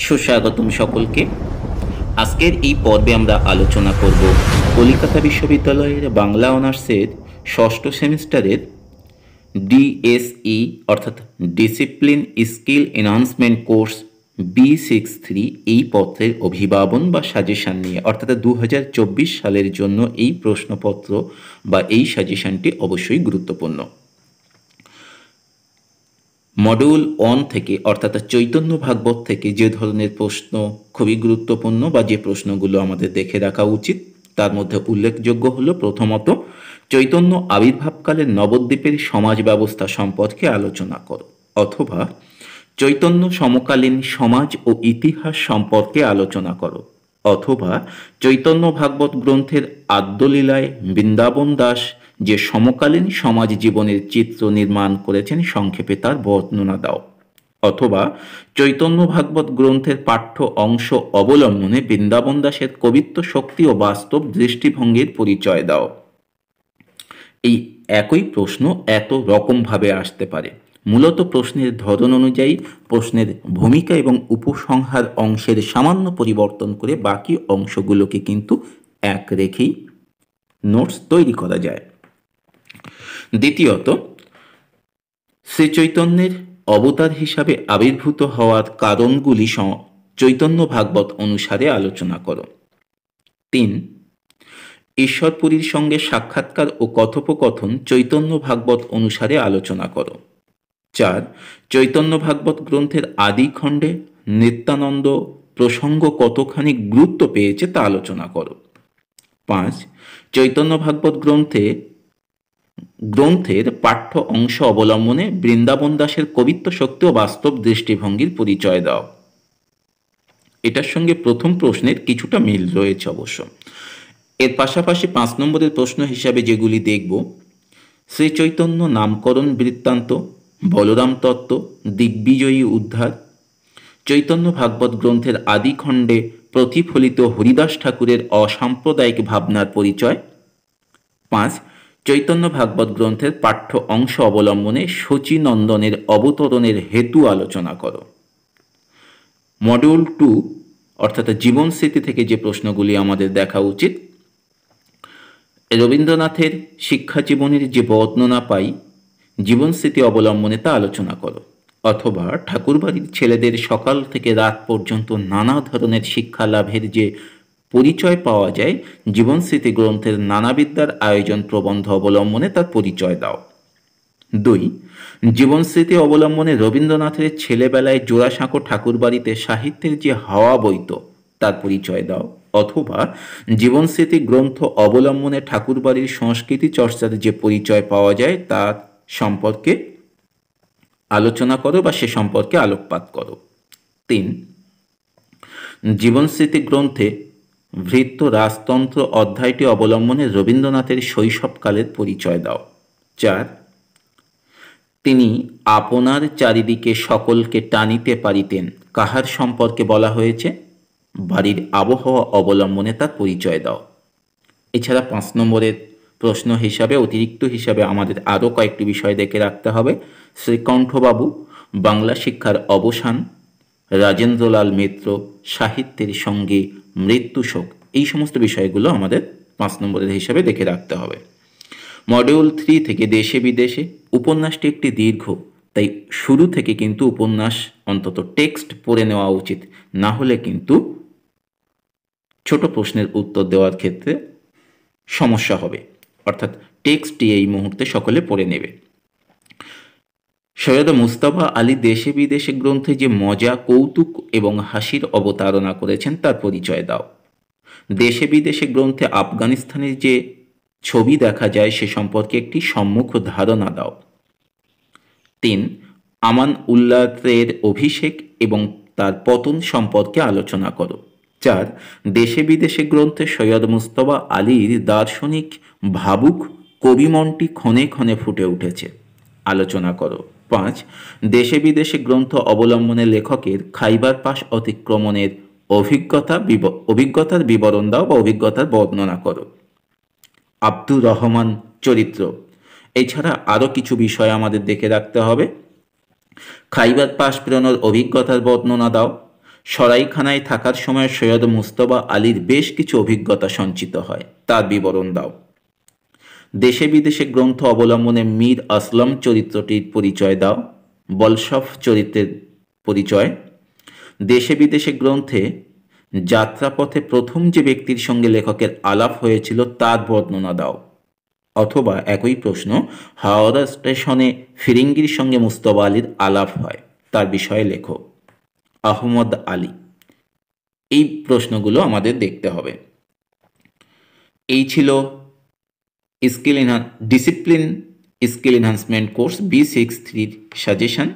সুস্বাগতম সকলকে। আজকের এই পর্বে আমরা আলোচনা করব কলকাতা বিশ্ববিদ্যালয়ের বাংলা অনার্সের ষষ্ঠ সেমিস্টারের ডিএসই অর্থাৎ discipline skill enhancement course B63 এই পত্রের অভিভাবন বা সাজেশন নিয়ে, অর্থাৎ 2024 সালের জন্য এই প্রশ্নপত্র বা এই সাজেশনটি অবশ্যই গুরুত্বপূর্ণ। মডিউল 1 থেকে অর্থাৎ চৈতন্য ভাগবত থেকে যে ধরনের প্রশ্ন খুবই গুরুত্বপূর্ণ বা যে প্রশ্নগুলো আমাদের দেখে রাখা উচিত তার মধ্যে উল্লেখযোগ্য হলো, প্রথমত চৈতন্য আবির্ভাবকালের নবদ্বীপের সমাজ ব্যবস্থা সম্পর্কে আলোচনা করো, অথবা চৈতন্য সমকালীন সমাজ ও ইতিহাস সম্পর্কে আলোচনা করো, অথবা চৈতন্য ভাগবত গ্রন্থের আদ্যলীলায় বৃন্দাবন দাস যে সমকালীন সমাজ জীবনের চিত্র নির্মাণ করেছেন সংক্ষেপে তার বর্ণনা দাও, অথবা চৈতন্য ভাগবত গ্রন্থের পাঠ্য অংশ অবলম্বনে বৃন্দাবন দাসের কবিত্ব শক্তি ও বাস্তব দৃষ্টিভঙ্গির পরিচয় দাও। এই একই প্রশ্ন এত রকমভাবে আসতে পারে। মূলত প্রশ্নের ধরন অনুযায়ী প্রশ্নের ভূমিকা এবং উপসংহার অংশের সামান্য পরিবর্তন করে বাকি অংশগুলোকে কিন্তু এক রেখেই নোটস তৈরি করা যায়। দ্বিতীয়ত, শ্রীচৈতন্যের অবতার হিসাবে আবির্ভূত হওয়ার কারণগুলি চৈতন্য ভাগবত অনুসারে আলোচনা করো। 3. ঈশ্বরপুরীর সঙ্গে সাক্ষাৎকার ও কথোপকথন চৈতন্য ভাগবত অনুসারে আলোচনা করো। 4. চৈতন্য ভাগবত গ্রন্থের আদি খণ্ডে নিত্যানন্দ প্রসঙ্গ কতখানি গুরুত্ব পেয়েছে তা আলোচনা করো। 5. চৈতন্য ভাগবত গ্রন্থের পাঠ্য অংশ অবলম্বনে বৃন্দাবন দাসের কবিত্ব শক্তি ও বাস্তব দৃষ্টিভঙ্গির পরিচয় দাও। এটার সঙ্গে প্রথম প্রশ্নের কিছুটা মিল রয়েছে অবশ্য। এর পাশাপাশি 5 নম্বরের প্রশ্ন হিসাবে যেগুলি দেখব, শ্রীচৈতন্য নামকরণ বৃত্তান্ত, বলরাম তত্ত্ব, দিগ্বিজয়ী উদ্ধার, চৈতন্য ভাগবত গ্রন্থের আদি খণ্ডে প্রতিফলিত হরিদাস ঠাকুরের অসাম্প্রদায়িক ভাবনার পরিচয়। 5. চৈতন্য ভাগবত গ্রন্থের পাঠ্য অংশ অবলম্বনে শচীনন্দনের অবতরণের হেতু আলোচনা করো। মডিউল 2 অর্থাৎ জীবন স্মৃতি থেকে যে প্রশ্নগুলি আমাদের দেখা উচিত, রবীন্দ্রনাথের শিক্ষা জীবনের যে বর্ণনা পাই জীবন স্মৃতি অবলম্বনে তা আলোচনা করো, অথবা ঠাকুরবাড়ির ছেলেদের সকাল থেকে রাত পর্যন্ত নানা ধরনের শিক্ষা লাভের যে পরিচয় পাওয়া যায় জীবন স্মৃতি গ্রন্থের নানাবিদ্যার আয়োজন প্রবন্ধ অবলম্বনে তার পরিচয় দাও। 2. জীবন স্মৃতি অবলম্বনে রবীন্দ্রনাথের ছেলেবেলায় জোড়াসাঁকো ঠাকুরবাড়িতে সাহিত্যের যে হাওয়া বইত তার পরিচয় দাও, অথবা জীবন স্মৃতি গ্রন্থ অবলম্বনে ঠাকুরবাড়ির সংস্কৃতি চর্চার যে পরিচয় পাওয়া যায় তার সম্পর্কে আলোচনা করো বা সে সম্পর্কে আলোকপাত করো। 3. জীবন স্মৃতি গ্রন্থে ভৃত্য রাজতন্ত্র অধ্যায়টি অবলম্বনে রবীন্দ্রনাথের শৈশবকালের পরিচয় দাও। 4. তিনি আপনার চারিদিকে সকলকে টানিতে পারিতেন কাহার সম্পর্কে বলা হয়েছে, বাড়ির আবহাওয়া অবলম্বনে তার পরিচয় দাও। এছাড়া 5 নম্বরের প্রশ্ন হিসাবে অতিরিক্ত হিসাবে আমাদের আরও কয়েকটি বিষয় দেখে রাখতে হবে। শ্রীকণ্ঠবাবু, বাংলা শিক্ষার অবসান, রাজেন্দ্রলাল মিত্র, সাহিত্যের সঙ্গে মৃত্যুশোক, এই সমস্ত বিষয়গুলো আমাদের 5 নম্বরের হিসাবে দেখে রাখতে হবে। মডিউল 3 থেকে দেশে বিদেশে, উপন্যাসটি একটি দীর্ঘ, তাই শুরু থেকে কিন্তু উপন্যাস অন্তত টেক্সট পড়ে নেওয়া উচিত, না হলে কিন্তু ছোট প্রশ্নের উত্তর দেওয়ার ক্ষেত্রে সমস্যা হবে, অর্থাৎ টেক্সটটি এই মুহূর্তে সকলে পড়ে নেবে। সৈয়দ মুস্তাফা আলী দেশে বিদেশে গ্রন্থে যে মজা, কৌতুক এবং হাসির অবতারণা করেছেন তার পরিচয় দাও। দেশে বিদেশে গ্রন্থে আফগানিস্তানের যে ছবি দেখা যায় সে সম্পর্কে একটি সম্মুখ ধারণা দাও। 3. আমান উল্লাহের অভিষেক এবং তার পতন সম্পর্কে আলোচনা করো। 4. দেশে বিদেশে গ্রন্থে সৈয়দ মুস্তাফা আলীর দার্শনিক ভাবুক কবিমনটি ক্ষণে ক্ষণে ফুটে উঠেছে, আলোচনা করো। 5. দেশে বিদেশে গ্রন্থ অবলম্বনে লেখকের খাইবার পাস অতিক্রমণের অভিজ্ঞতার বিবরণ দাও বা অভিজ্ঞতার বর্ণনা করো। আব্দুর রহমান চরিত্র, এছাড়া আরও কিছু বিষয় আমাদের দেখে রাখতে হবে। খাইবার পাস পেরোনোর অভিজ্ঞতার বর্ণনা দাও, সরাইখানায় থাকার সময় সৈয়দ মুজতবা আলীর বেশ কিছু অভিজ্ঞতা সঞ্চিত হয়, তার বিবরণ দাও। দেশে বিদেশে গ্রন্থ অবলম্বনে মীর আসলম চরিত্রটির পরিচয় দাও। বলশফ চরিত্রের পরিচয়। দেশে বিদেশে গ্রন্থে যাত্রাপথে প্রথম যে ব্যক্তির সঙ্গে লেখকের আলাপ হয়েছিল তার বর্ণনা দাও। অথবা একই প্রশ্ন, হাওড়া স্টেশনে ফিরিঙ্গির সঙ্গে মুজতবা আলীর আলাপ হয়, তার বিষয়ে লেখো। আহমদ আলী। এই প্রশ্নগুলো আমাদের দেখতে হবে। এই ছিল discipline skill enhancement course B63 suggestion.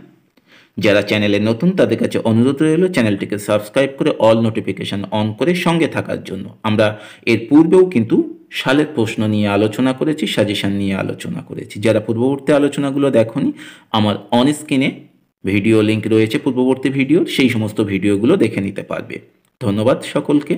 যারা চ্যানেলে নতুন তাদের কাছে অনুরোধ রইল চ্যানেলটিকে সাবস্ক্রাইব করে অল নোটিফিকেশন অন করে সঙ্গে থাকার জন্য। আমরা এর পূর্বেও কিন্তু সালের প্রশ্ন নিয়ে আলোচনা করেছি, সাজেশন নিয়ে আলোচনা করেছি। যারা পূর্ববর্তী আলোচনাগুলো দেখোনি, আমার অন স্ক্রিনে ভিডিও লিঙ্ক রয়েছে পূর্ববর্তী ভিডিও, সেই সমস্ত ভিডিওগুলো দেখে নিতে পারবে। ধন্যবাদ সকলকে।